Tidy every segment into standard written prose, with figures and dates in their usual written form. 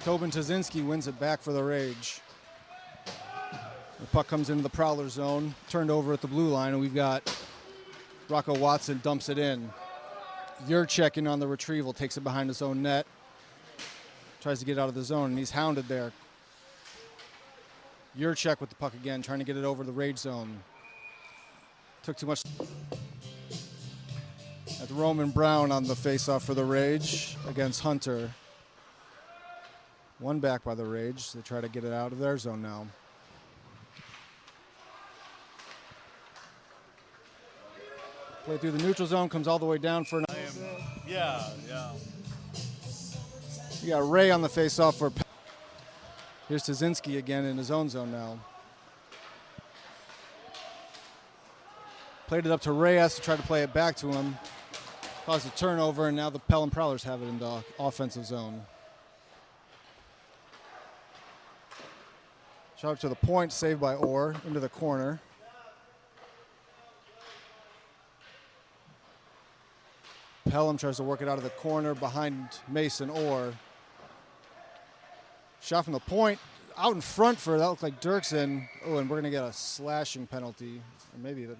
Tobin Tazinski wins it back for the Rage. The puck comes into the Prowler zone, turned over at the blue line, and we've got Rocco Watson dumps it in. Yurcik in on the retrieval, takes it behind his own net, tries to get out of the zone, and he's hounded there. Yurcik with the puck again, trying to get it over the Rage zone. Took too much. That's Roman Brown on the faceoff for the Rage against Hunter. One back by the Rage. They try to get it out of their zone now. Play through the neutral zone, comes all the way down for an. Yeah. You got Ray on the faceoff for. Here's Tazinski again in his own zone now. Played it up to Reyes to try to play it back to him. Caused a turnover, and now the Pelham Prowlers have it in the offensive zone. Shot up to the point, saved by Orr, into the corner. Pelham tries to work it out of the corner behind Mason Orr. Shot from the point, out in front for, that looked like Dirksen. Oh, and we're going to get a slashing penalty. Or maybe the.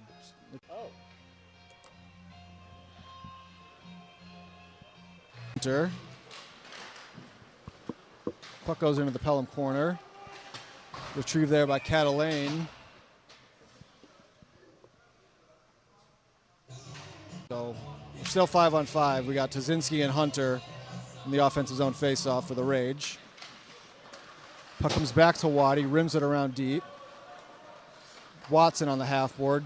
Hunter. Puck goes into the Pelham corner. Retrieved there by Catalane. So we're still 5-on-5. We got Tazinski and Hunter in the offensive zone face-off for the Rage. Puck comes back to Waddy, rims it around deep. Watson on the half board,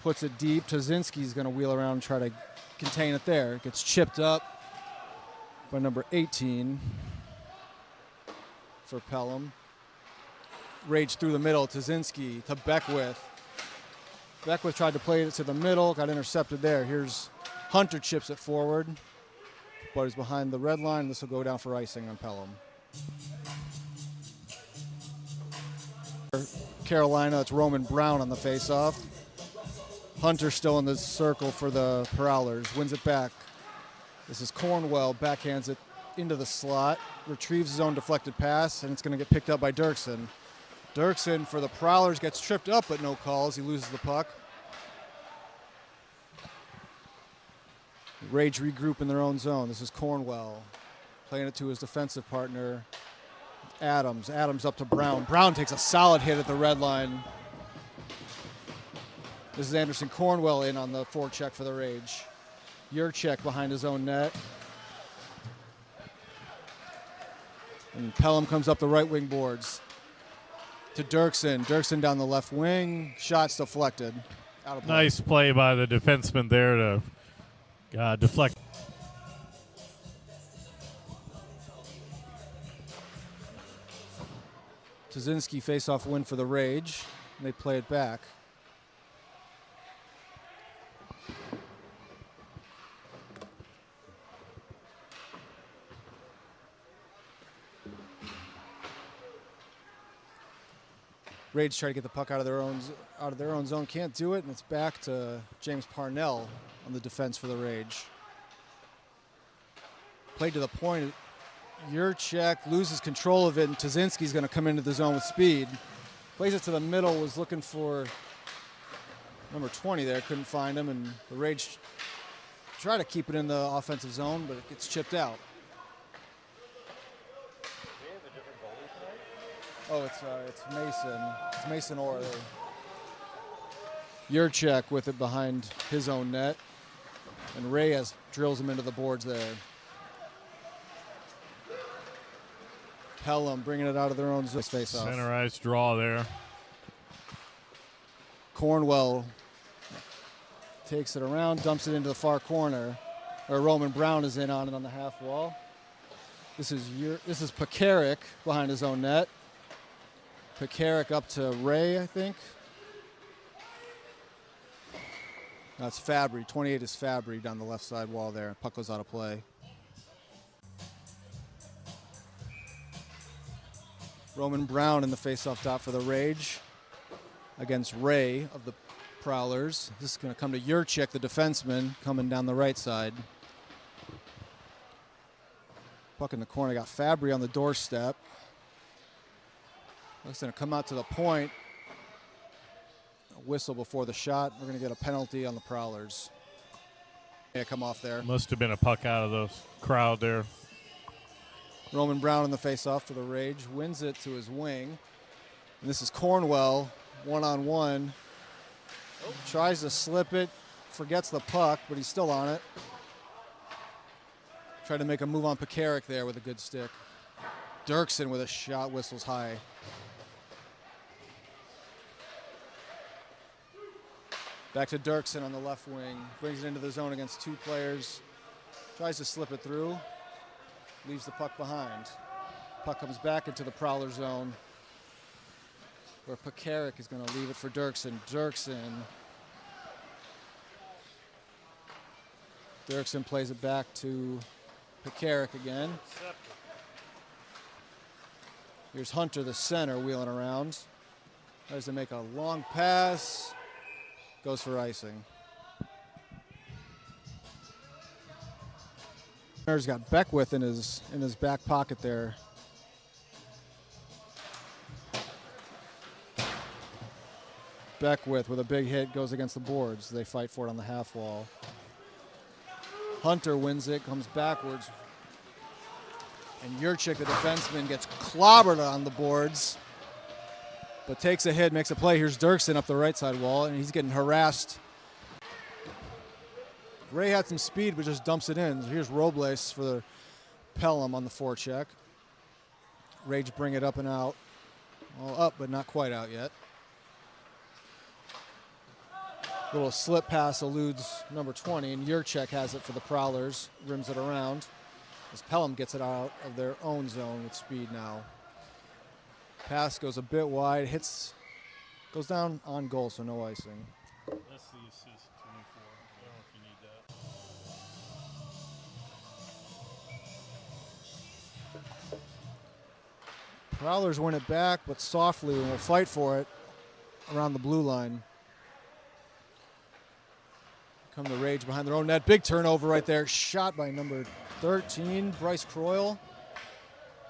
puts it deep. Tazinski's going to wheel around and try to contain it there. It gets chipped up by number 18 for Pelham. Rage through the middle, Tazinski to Beckwith. Beckwith tried to play it to the middle, got intercepted there. Here's Hunter, chips it forward, but he's behind the red line. This will go down for icing on Pelham. Carolina, it's Roman Brown on the faceoff. Hunter still in the circle for the Prowlers, wins it back. This is Cornwell, backhands it into the slot, retrieves his own deflected pass, and it's going to get picked up by Dirksen. Dirksen for the Prowlers gets tripped up, but no calls. He loses the puck. Rage regroup in their own zone. This is Cornwell playing it to his defensive partner, Adams. Adams up to Brown. Brown takes a solid hit at the red line. This is Anderson Cornwell in on the forecheck for the Rage. Yurcik behind his own net. And Pelham comes up the right wing boards to Dirksen. Dirksen down the left wing. Shots deflected. Out of play. Nice play by the defenseman there to deflect. Tazinski face-off win for the Rage. And they play it back. Rage try to get the puck out of their own zone, can't do it, and it's back to James Parnell on the defense for the Rage. Played to the point. Yurcik loses control of it, and Tazinski's going to come into the zone with speed. Plays it to the middle, was looking for number 20 there, couldn't find him, and the Rage try to keep it in the offensive zone, but it gets chipped out. Oh, it's Mason. It's Mason Orr. Yurcik with it behind his own net. And Reyes drills him into the boards there. Pelham bringing it out of their own face-off. Center ice draw there. Cornwell takes it around, dumps it into the far corner. Or Roman Brown is in on it on the half wall. This is Pekarik behind his own net. Pekarik up to Ray, I think. That's Fabry. 28 is Fabry down the left side wall there. Puck goes out of play. Roman Brown in the faceoff dot for the Rage against Ray of the Prowlers. This is going to come to Yurcik, the defenseman, coming down the right side. Puck in the corner, got Fabry on the doorstep. Looks going to come out to the point. A whistle before the shot. We're going to get a penalty on the Prowlers. Yeah, come off there. Must have been a puck out of the crowd there. Roman Brown in the faceoff for the Rage. Wins it to his wing. And this is Cornwell, one-on-one. Tries to slip it. Forgets the puck, but he's still on it. Tried to make a move on Pekarik there with a good stick. Dirksen with a shot, whistles high. Back to Dirksen on the left wing. Brings it into the zone against two players. Tries to slip it through. Leaves the puck behind. Puck comes back into the Prowler zone, where Pekarik is going to leave it for Dirksen. Dirksen plays it back to Pekarik again. Here's Hunter, the center, wheeling around. Tries to make a long pass. Goes for icing. He's got Beckwith in his back pocket there. Beckwith with a big hit goes against the boards. They fight for it on the half wall. Hunter wins it, comes backwards. And Yurcik, the defenseman, gets clobbered on the boards, but takes a hit, makes a play. Here's Dirksen up the right side wall, and he's getting harassed. Ray had some speed, but just dumps it in. Here's Robles for the Pelham on the forecheck. Rage bring it up and out. Well, up, but not quite out yet. Little slip pass eludes number 20, and Yurcik has it for the Prowlers. Rims it around as Pelham gets it out of their own zone with speed now. Pass goes a bit wide, goes down on goal, so no icing. That's the assist, 24. I don't know if you need that. Prowlers win it back, but softly, and will fight for it around the blue line. Come the Rage behind their own net. Big turnover right there. Shot by number 13, Bryce Croyle.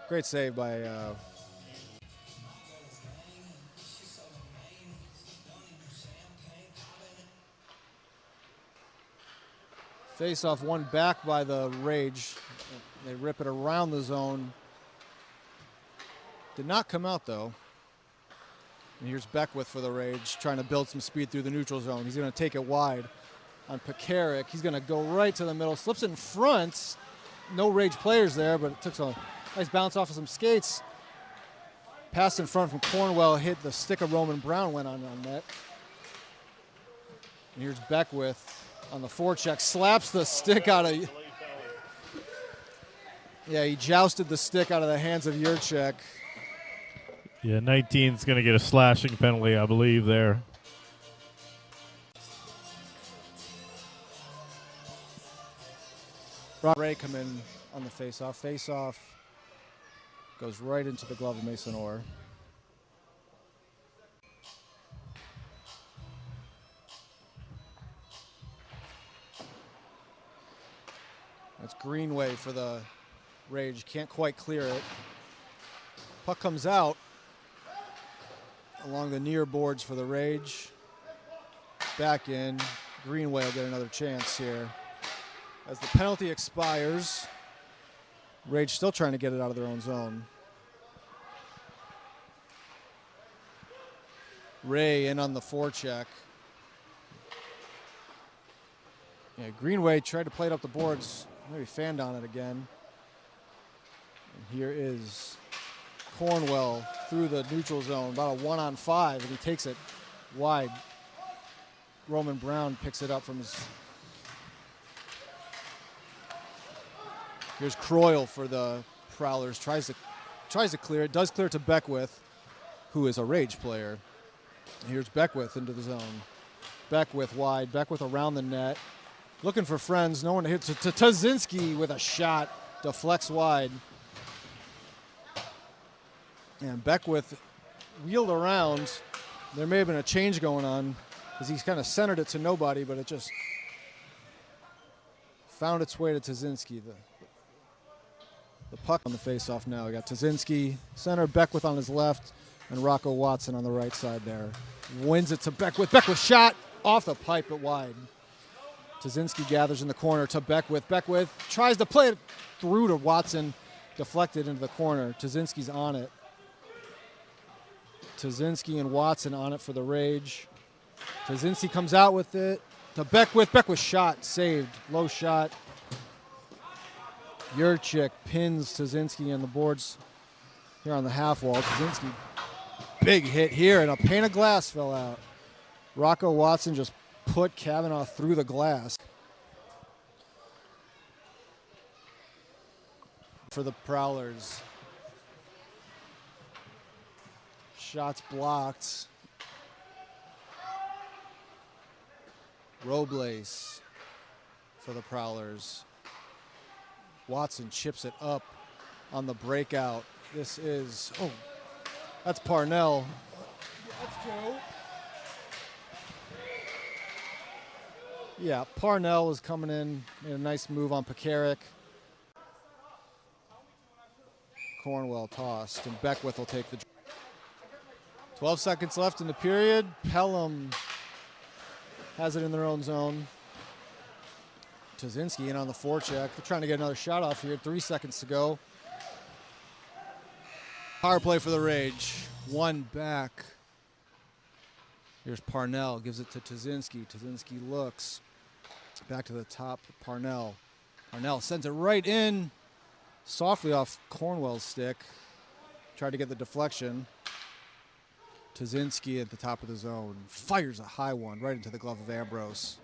Great save by face-off one back by the Rage. They rip it around the zone. Did not come out, though. And here's Beckwith for the Rage, trying to build some speed through the neutral zone. He's going to take it wide on Pekarik. He's going to go right to the middle, slips it in front. No Rage players there, but it took a nice bounce off of some skates. Pass in front from Cornwell, hit the stick of Roman Brown, went on net. And here's Beckwith on the forecheck, slaps the stick out of... Yeah, he jousted the stick out of the hands of Yurcik. Yeah, 19's going to get a slashing penalty, I believe, there. Ray come in on the face-off. Face-off goes right into the glove of Mason Orr. That's Greenway for the Rage. Can't quite clear it. Puck comes out along the near boards for the Rage. Back in. Greenway will get another chance here. As the penalty expires, Rage still trying to get it out of their own zone. Ray in on the forecheck. Yeah, Greenway tried to play it up the boards. Maybe fanned on it again. And here is Cornwell through the neutral zone, about a 1-on-5, and he takes it wide. Roman Brown picks it up from his... Here's Croyle for the Prowlers. Tries to clear it. Does clear it to Beckwith, who is a Rage player. Here's Beckwith into the zone. Beckwith wide. Beckwith around the net. Looking for friends. No one to hit. To Tazinski with a shot. Deflects wide. And Beckwith wheeled around. There may have been a change going on because he's kind of centered it to nobody, but it just found its way to Tazinski. The puck on the faceoff now. We got Tazinski, center, Beckwith on his left, and Rocco Watson on the right side there. Wins it to Beckwith. Beckwith shot off the pipe but wide. Tazinski gathers in the corner to Beckwith. Beckwith tries to play it through to Watson, deflected into the corner. Tazinski's on it. Tazinski and Watson on it for the Rage. Tazinski comes out with it to Beckwith. Beckwith shot, saved, low shot. Yurcik pins Tazinski on the boards here on the half wall. Tazinski, big hit here, and a pane of glass fell out. Rocco Watson just put Kavanaugh through the glass. For the Prowlers. Shots blocked. Robles for the Prowlers. Watson chips it up on the breakout. This is, oh, that's Parnell. Let's go. Yeah, Parnell is coming in, made a nice move on Pekarik. Cornwell tossed, and Beckwith will take the. 12 seconds left in the period. Pelham has it in their own zone. Tazinski in on the forecheck. They're trying to get another shot off here. 3 seconds to go. Power play for the Rage. One back. Here's Parnell. Gives it to Tazinski. Tazinski looks. Back to the top. Parnell. Parnell sends it right in. Softly off Cornwell's stick. Tried to get the deflection. Tazinski at the top of the zone. Fires a high one right into the glove of Ambrose.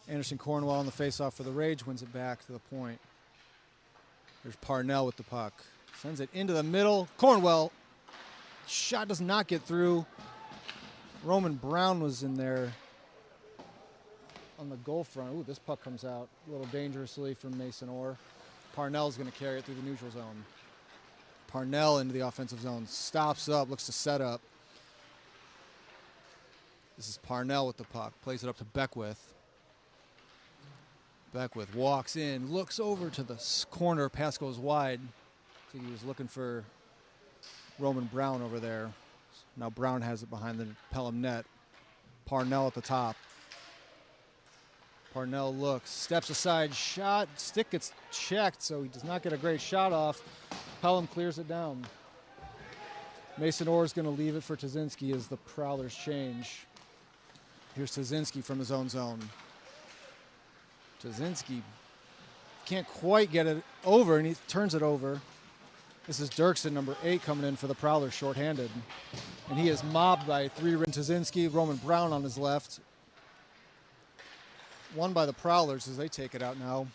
Anderson Cornwell on the faceoff for the Rage. Wins it back to the point. There's Parnell with the puck. Sends it into the middle. Cornwell. Shot does not get through. Roman Brown was in there on the goal front. Ooh, this puck comes out a little dangerously from Mason Orr. Parnell's going to carry it through the neutral zone. Parnell into the offensive zone. Stops up, looks to set up. This is Parnell with the puck. Plays it up to Beckwith. Beckwith walks in, looks over to the corner. Pass goes wide. I think he was looking for Roman Brown over there. Now Brown has it behind the Pelham net. Parnell at the top. Parnell looks, steps aside, shot, stick gets checked, so he does not get a great shot off. Pelham clears it down. Mason Orr is going to leave it for Tazinski as the Prowlers change. Here's Tazinski from his own zone. Tazinski can't quite get it over, and he turns it over. This is Dirksen, number 8, coming in for the Prowlers, shorthanded. And he is mobbed by 3. Tazinski, Roman Brown on his left. Won by the Prowlers as they take it out now.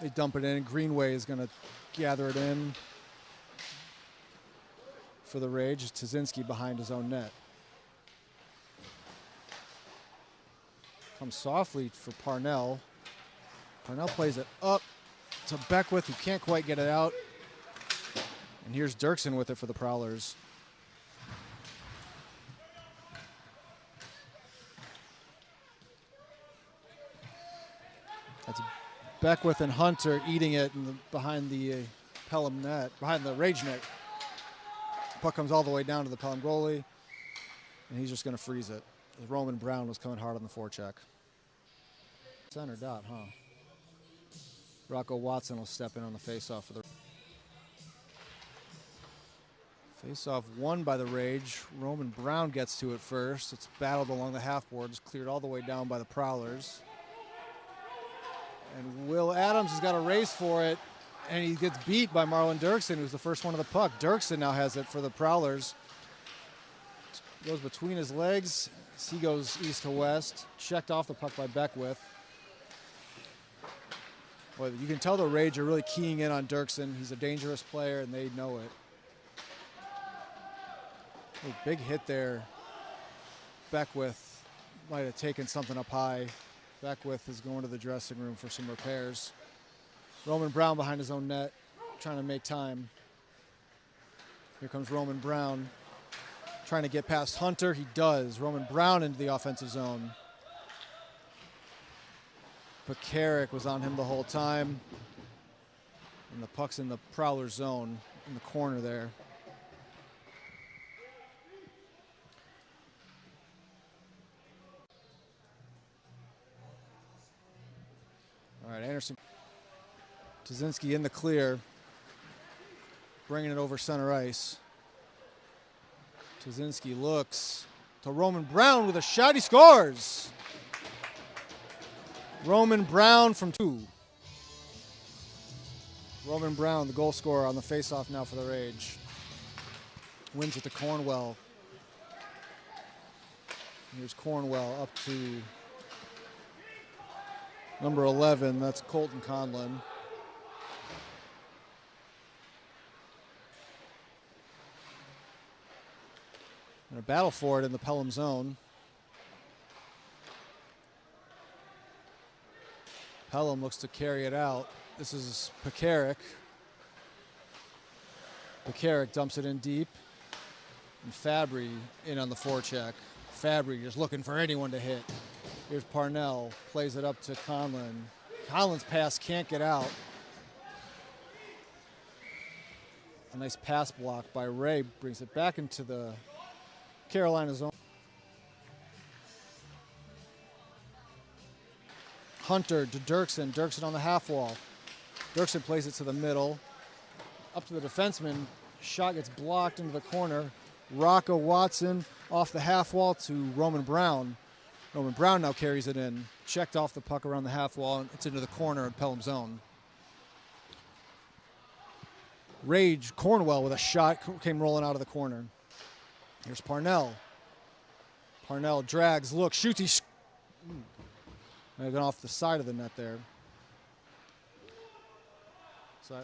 They dump it in. Greenway is going to gather it in for the Rage. Tazinski behind his own net. Comes softly for Parnell. Parnell plays it up to Beckwith, who can't quite get it out. And here's Dirksen with it for the Prowlers. That's Beckwith and Hunter eating it behind the Pelham net, behind the Rage net. Puck comes all the way down to the Pelham goalie, and he's just going to freeze it. Roman Brown was coming hard on the forecheck. Center dot, huh? Rocco Watson will step in on the faceoff for the faceoff won by the Rage. Roman Brown gets to it first. It's battled along the half boards, cleared all the way down by the Prowlers. And Will Adams has got a race for it, and he gets beat by Marlon Dirksen, who's the first one of the puck. Dirksen now has it for the Prowlers. Goes between his legs. He goes east to west. Checked off the puck by Beckwith. Well, you can tell the Rage are really keying in on Dirksen. He's a dangerous player, and they know it. Oh, big hit there. Beckwith might have taken something up high. Beckwith is going to the dressing room for some repairs. Roman Brown behind his own net, trying to make time. Here comes Roman Brown. Trying to get past Hunter. He does. Roman Brown into the offensive zone. Pekarik was on him the whole time. And the puck's in the Prowlers zone in the corner there. All right, Anderson. Tazinski in the clear. Bringing it over center ice. Tazinski looks to Roman Brown with a shot. He scores. Roman Brown from 2. Roman Brown, the goal scorer, on the faceoff now for the Rage. Wins it to Cornwell. Here's Cornwell up to number 11. That's Colton Conlon. And a battle for it in the Pelham zone. Pelham looks to carry it out. This is Pekarik. Pekarik dumps it in deep. And Fabry in on the forecheck. Fabry just looking for anyone to hit. Here's Parnell. Plays it up to Conlon. Conlon's pass can't get out. A nice pass block by Ray. Brings it back into the Carolina zone. Hunter to Dirksen. Dirksen on the half wall. Dirksen plays it to the middle. Up to the defenseman. Shot gets blocked into the corner. Rocco Watson off the half wall to Roman Brown. Roman Brown now carries it in. Checked off the puck around the half wall, and it's into the corner of Pelham zone. Rage Cornwell with a shot came rolling out of the corner. Here's Parnell. Parnell drags, looks, shoots. He may have gone off the side of the net there. So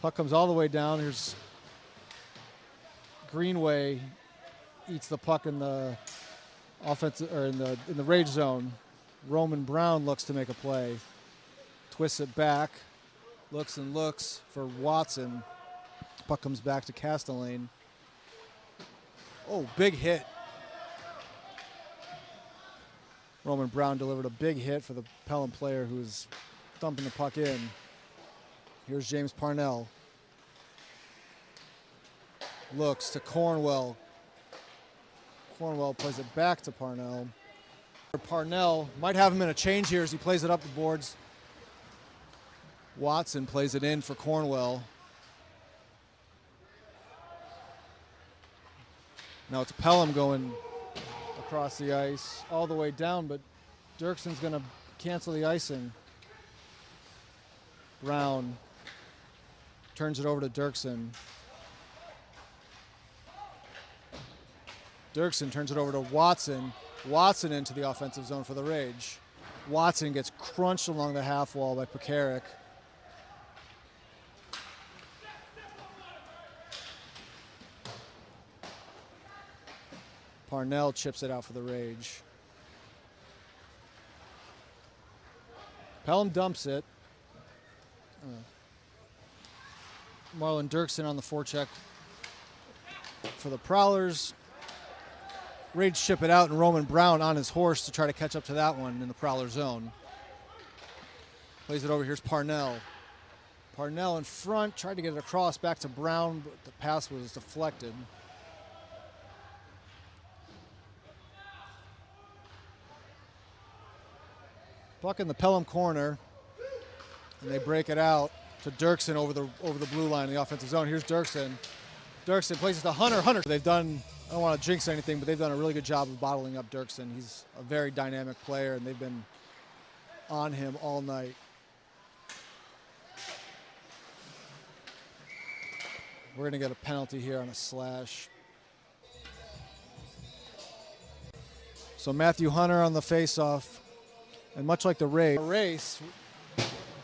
puck comes all the way down. Here's Greenway eats the puck in the offensive or in the Rage zone. Roman Brown looks to make a play. Twists it back. Looks and looks for Watson. Puck comes back to Castellane. Oh, big hit. Roman Brown delivered a big hit for the Pelham player who was thumping the puck in. Here's James Parnell. Looks to Cornwell. Cornwell plays it back to Parnell. Parnell might have him in a change here as he plays it up the boards. Watson plays it in for Cornwell. Now it's Pelham going across the ice all the way down, but Dirksen's going to cancel the icing. Brown turns it over to Dirksen. Dirksen turns it over to Watson. Watson into the offensive zone for the Rage. Watson gets crunched along the half wall by Pekarik. Parnell chips it out for the Rage. Pelham dumps it. Marlon Dirksen on the forecheck for the Prowlers. Rage chip it out, and Roman Brown on his horse to try to catch up to that one in the Prowler zone. Plays it over. Here's Parnell. Parnell in front, tried to get it across back to Brown, but the pass was deflected. Puck in the Pelham corner, and they break it out to Dirksen over the blue line in the offensive zone. Here's Dirksen. Dirksen plays it to Hunter. Hunter, they've done, I don't want to jinx anything, but they've done a really good job of bottling up Dirksen. He's a very dynamic player, and they've been on him all night. We're going to get a penalty here on a slash. So Matthew Hunter on the faceoff. And much like the race,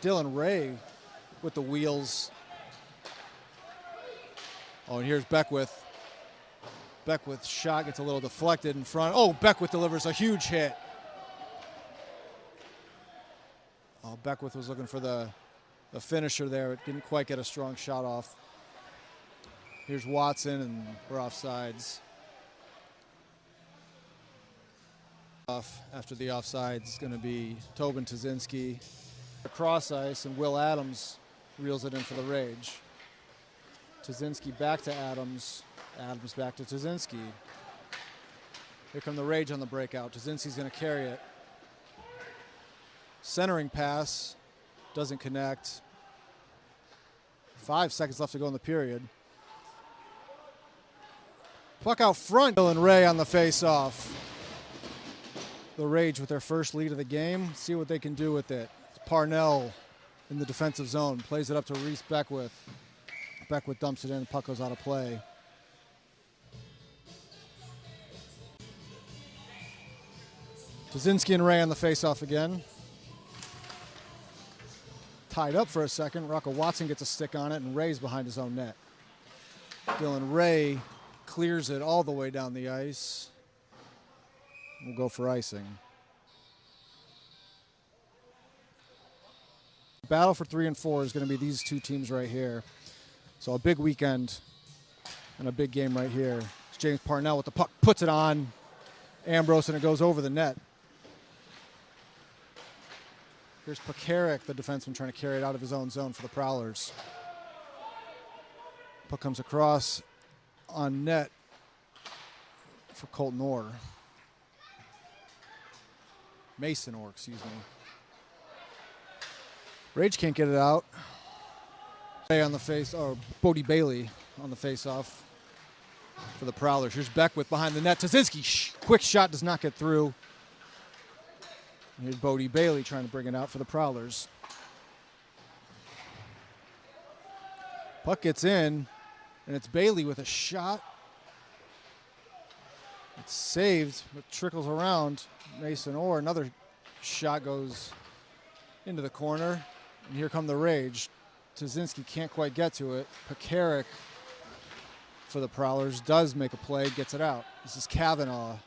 Dylan Ray with the wheels. Oh, and here's Beckwith. Beckwith's shot gets a little deflected in front. Oh, Beckwith delivers a huge hit. Oh, Beckwith was looking for the a finisher there. It didn't quite get a strong shot off. Here's Watson, and we're offsides. After the offsides, it's going to be Tobin Tazinski. Across ice, and Will Adams reels it in for the Rage. Tazinski back to Adams. Adams back to Tazinski. Here come the Rage on the breakout. Tazinski's going to carry it. Centering pass. Doesn't connect. 5 seconds left to go in the period. Puck out front. Bill and Ray on the face-off. The Rage with their first lead of the game. See what they can do with it. It's Parnell in the defensive zone. Plays it up to Reese Beckwith. Beckwith dumps it in. The puck goes out of play. Tazinski and Ray on the face-off again. Tied up for a second. Rocco Watson gets a stick on it, and Ray's behind his own net. Dylan Ray clears it all the way down the ice. We'll go for icing. Battle for 3 and 4 is going to be these two teams right here. So a big weekend and a big game right here. It's James Parnell with the puck, puts it on Ambrose, and it goes over the net. Here's Pekarik, the defenseman, trying to carry it out of his own zone for the Prowlers. Puck comes across on net for Colton Orr. Mason Orr, excuse me. Rage can't get it out. On the face, or Bodie Bailey on the face-off for the Prowlers. Here's Beckwith behind the net. Tazinski, quick shot, does not get through. Here's Bodie Bailey trying to bring it out for the Prowlers. Puck gets in, and it's Bailey with a shot. It's saved, but trickles around. Mason Orr, another shot goes into the corner. And here come the Rage. Tazinski can't quite get to it. Pekarik for the Prowlers does make a play, gets it out. This is Kavanaugh.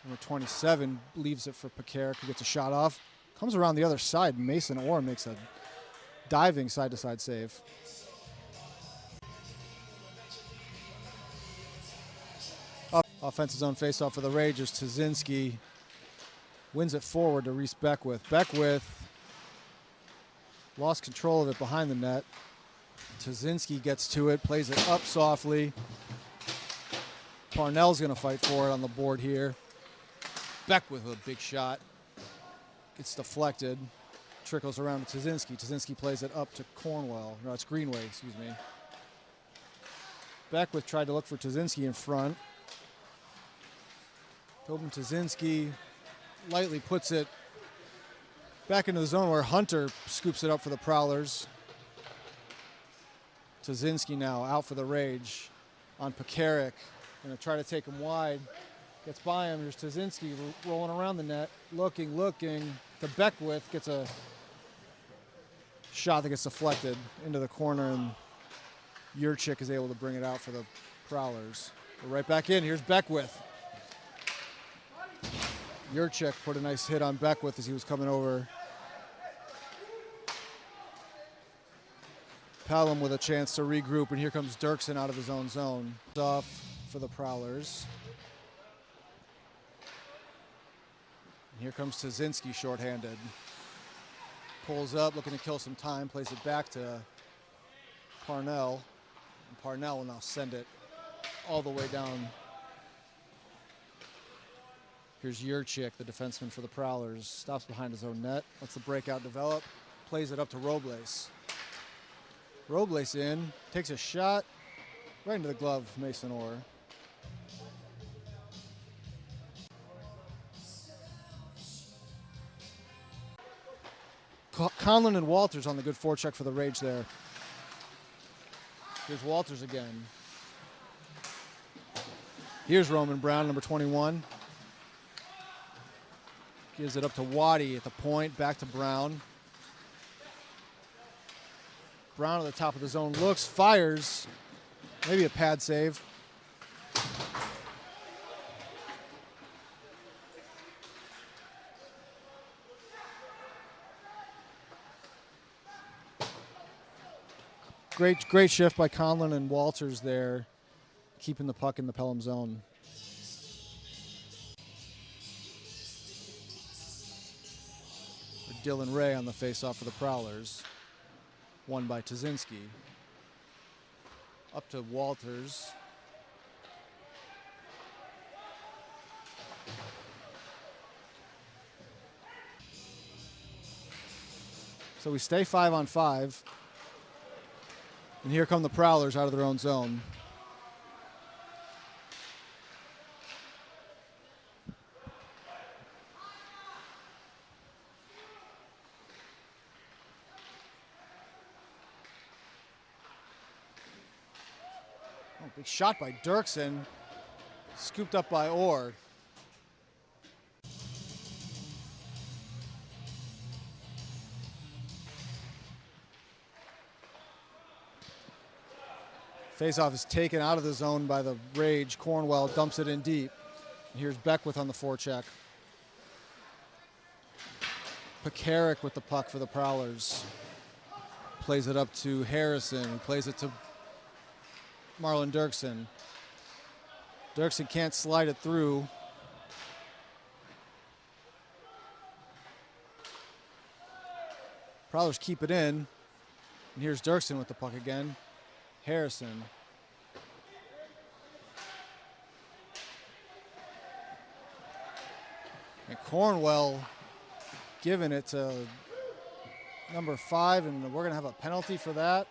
Number 27 leaves it for Pekarik, who gets a shot off. Comes around the other side. Mason Orr makes a diving side-to-side save. Offensive zone faceoff for the Rangers. Tazinski wins it forward to Reese Beckwith. Beckwith lost control of it behind the net. Tazinski gets to it, plays it up softly. Parnell's going to fight for it on the board here. Beckwith with a big shot. Gets deflected. Trickles around to Tazinski. Tazinski plays it up to Cornwell. No, it's Greenway, excuse me. Beckwith tried to look for Tazinski in front. Tobin Tazinski lightly puts it back into the zone where Hunter scoops it up for the Prowlers. Tazinski now out for the Rage on Pekarik. Going to try to take him wide. Gets by him. There's Tazinski rolling around the net. Looking to Beckwith. Gets a shot that gets deflected into the corner, and Yurcik is able to bring it out for the Prowlers. We're right back in. Here's Beckwith. Yurcik put a nice hit on Beckwith as he was coming over. Pelham with a chance to regroup, and here comes Dirksen out of his own zone. Off for the Prowlers. And here comes Tazinski shorthanded. Pulls up, looking to kill some time, plays it back to Parnell. And Parnell will now send it all the way down. Here's Yurcik, the defenseman for the Prowlers. Stops behind his own net, lets the breakout develop, plays it up to Robles. Robles in, takes a shot right into the glove of Mason Orr. Conlon and Walters on the good forecheck for the Rage there. Here's Walters again. Here's Roman Brown, number 21. Gives it up to Waddy at the point, back to Brown. Brown at the top of the zone looks, fires, maybe a pad save. Great shift by Conlon and Walters there, keeping the puck in the Pelham zone. Dylan Ray on the faceoff for the Prowlers. Won by Tazinski. Up to Walters. So we stay 5-on-5. And here come the Prowlers out of their own zone. Oh, big shot by Dirksen. Scooped up by Orr. Faceoff is taken out of the zone by the Rage. Cornwell dumps it in deep. And here's Beckwith on the forecheck. Pekarik with the puck for the Prowlers. Plays it up to Harrison. He plays it to Marlon Dirksen. Dirksen can't slide it through. Prowlers keep it in. And here's Dirksen with the puck again. Harrison. And Cornwell giving it to number 5, and we're going to have a penalty for that.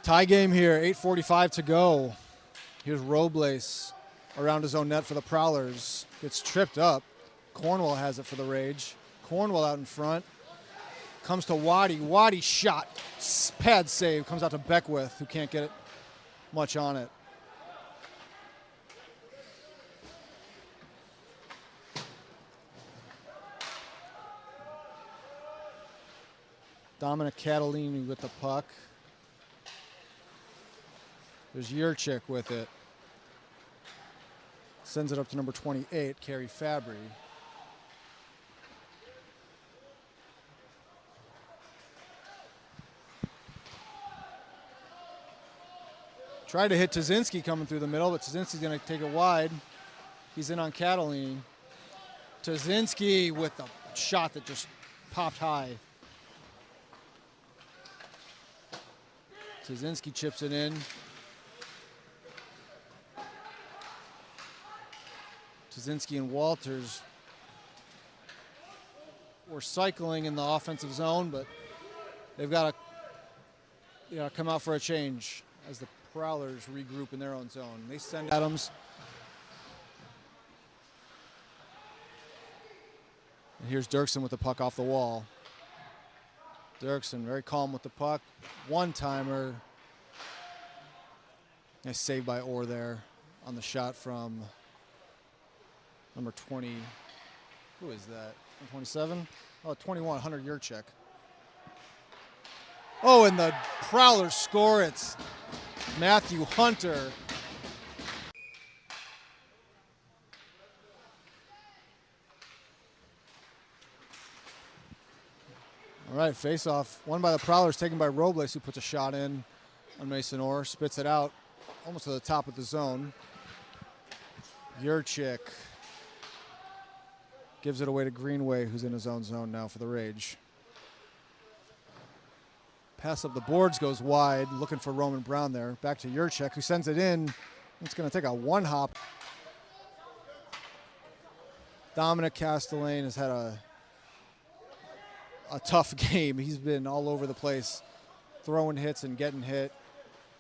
Tie game here, 8:45 to go. Here's Robles around his own net for the Prowlers. Gets tripped up. Cornwell has it for the Rage. Cornwell out in front. Comes to Waddy. Waddy shot. Pad save. Comes out to Beckwith, who can't get it much on it. Dominic Catalini with the puck. There's Yurcik with it. Sends it up to number 28, Carey Fabry. Tried to hit Tazinski coming through the middle, but Tazinski's going to take it wide. He's in on Catalini. Tazinski with the shot that just popped high. Tazinski chips it in. Tazinski and Walters were cycling in the offensive zone, but they've got to come out for a change as the Prowlers regroup in their own zone. They send Adams. And here's Dirksen with the puck off the wall. Dirksen very calm with the puck. One-timer. Nice save by Orr there on the shot from number 20. Who is that? 27? Oh, 21, Hunter Yurcik. Oh, and the Prowlers score. It's Matthew Hunter. All right, face-off. Won by the Prowlers, taken by Robles, who puts a shot in on Mason Orr. Spits it out almost to the top of the zone. Yurcik gives it away to Greenway, who's in his own zone now for the Rage. Pass up the boards goes wide, looking for Roman Brown there. Back to Yurcik, who sends it in. It's going to take a one-hop. Dominic Castellane has had a tough game. He's been all over the place, throwing hits and getting hit.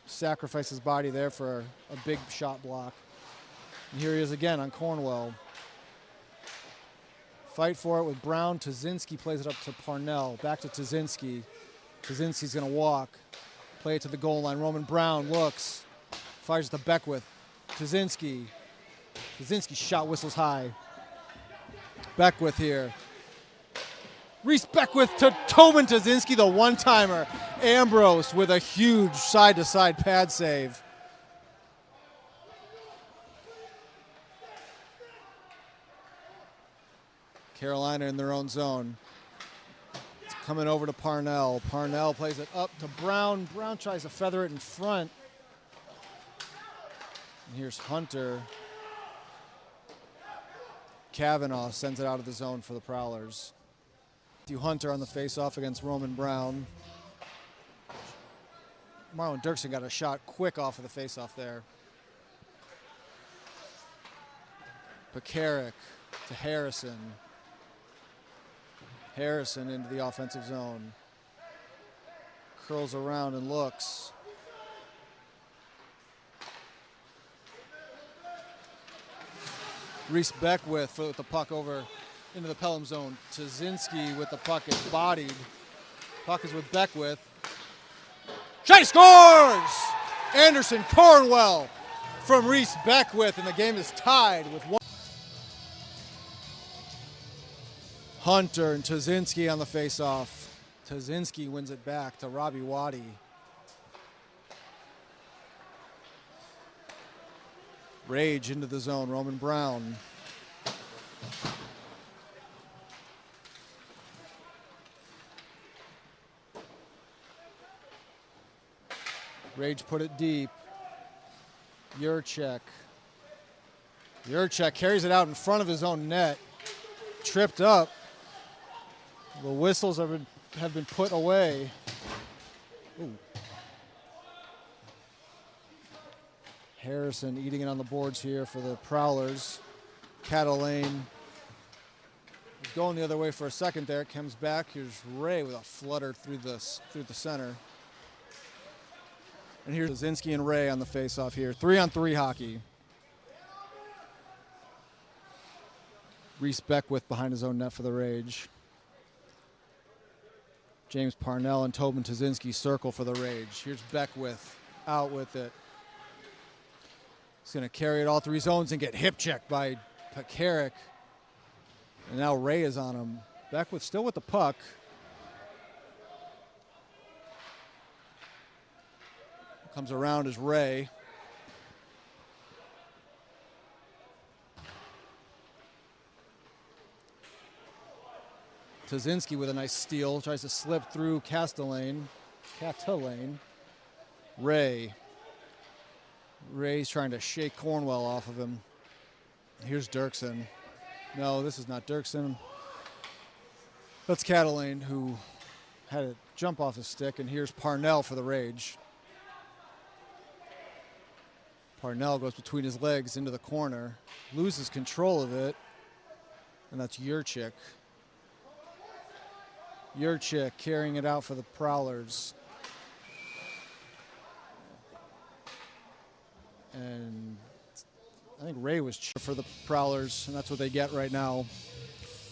Sacrificed his body there for a big shot block. And here he is again on Cornwell. Fight for it with Brown. Tazinski plays it up to Parnell. Back to Tazinski. Tazinski's going to walk. Play it to the goal line. Roman Brown looks. Fires to Beckwith. Tazinski. Tazinski shot whistles high. Beckwith here. Reese Beckwith to Tobin Tazinski, the one-timer. Ambrose with a huge side-to-side pad save. Carolina in their own zone. It's coming over to Parnell. Parnell plays it up to Brown. Brown tries to feather it in front. And here's Hunter. Kavanaugh sends it out of the zone for the Prowlers. Hunter on the faceoff against Roman Brown. Marlon Dirksen got a shot quick off of the faceoff there. Pekarik to Harrison. Harrison into the offensive zone. Curls around and looks. Reese Beckwith with the puck over into the Pelham zone. Tazinski with the puck is bodied. Puck is with Beckwith. Shot, scores! Anderson Cornwell from Reese Beckwith, and the game is tied with one. Hunter and Tazinski on the faceoff. Tazinski wins it back to Robbie Waddy. Rage into the zone, Roman Brown. Rage put it deep. Yurcik. Yurcik carries it out in front of his own net. Tripped up. The whistles have been put away. Ooh. Harrison eating it on the boards here for the Prowlers. Catalane is going the other way for a second there. Comes back. Here's Ray with a flutter through the center. And here's Zinski and Ray on the faceoff here. 3-on-3 hockey. Reese Beckwith behind his own net for the Rage. James Parnell and Tobin Tazinski circle for the Rage. Here's Beckwith out with it. He's going to carry it all three zones and get hip checked by Pekarik. And now Ray is on him. Beckwith still with the puck. Comes around as Ray. Tazinski with a nice steal. Tries to slip through Catalane. Ray. Ray's trying to shake Cornwell off of him. Here's Dirksen. No, this is not Dirksen. That's Catalane, who had it jump off his stick. And here's Parnell for the Rage. Parnell goes between his legs into the corner, loses control of it, and that's Yurcik. Yurcik carrying it out for the Prowlers. And I think Ray was for the Prowlers, and that's what they get right now.